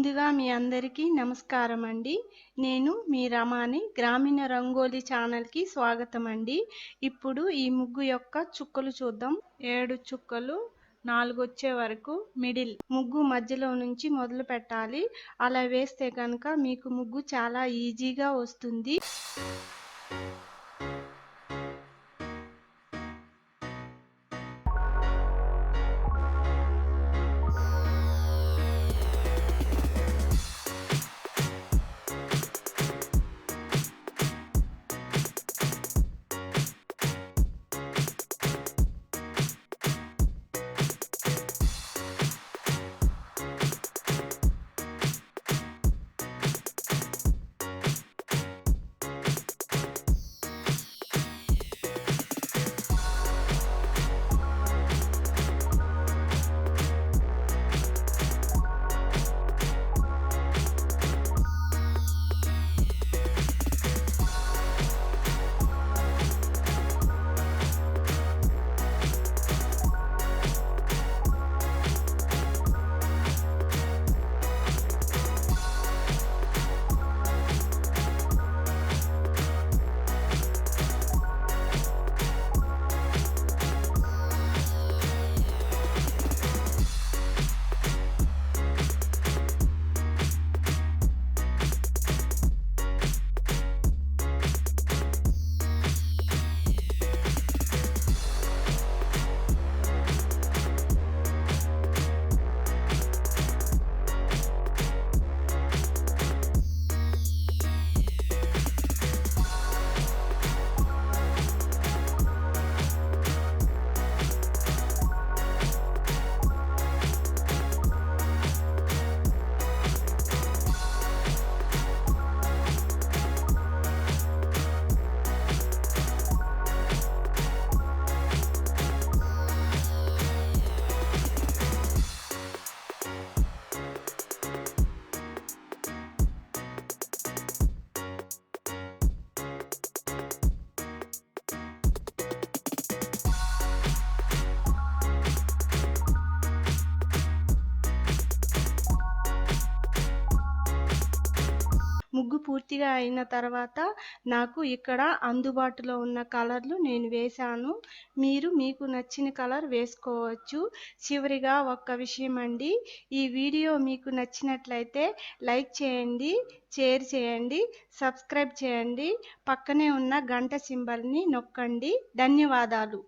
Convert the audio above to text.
ముందుగా మీ అందరికీ నమస్కారం అండి. నేను మీ రమాని. గ్రామీణ రంగోలి ఛానల్కి స్వాగతం అండి. ఇప్పుడు ఈ ముగ్గు యొక్క చుక్కలు చూద్దాం. 7 చుక్కలు 4 వచ్చే వరకు మిడిల్ ముగ్గు మధ్యలో నుంచి మొదలు పెట్టాలి. అలా వేస్తే కనుక మీకు ముగ్గు చాలా ఈజీగా వస్తుంది. ముగ్గు పూర్తిగా అయిన తర్వాత నాకు ఇక్కడ అందుబాటులో ఉన్న కలర్లు నేను వేశాను. మీరు మీకు నచ్చిన కలర్ వేసుకోవచ్చు. చివరిగా ఒక్క విషయం అండి, ఈ వీడియో మీకు నచ్చినట్లయితే లైక్ చేయండి, షేర్ చేయండి, సబ్స్క్రైబ్ చేయండి, పక్కనే ఉన్న గంట సింబల్ని నొక్కండి. ధన్యవాదాలు.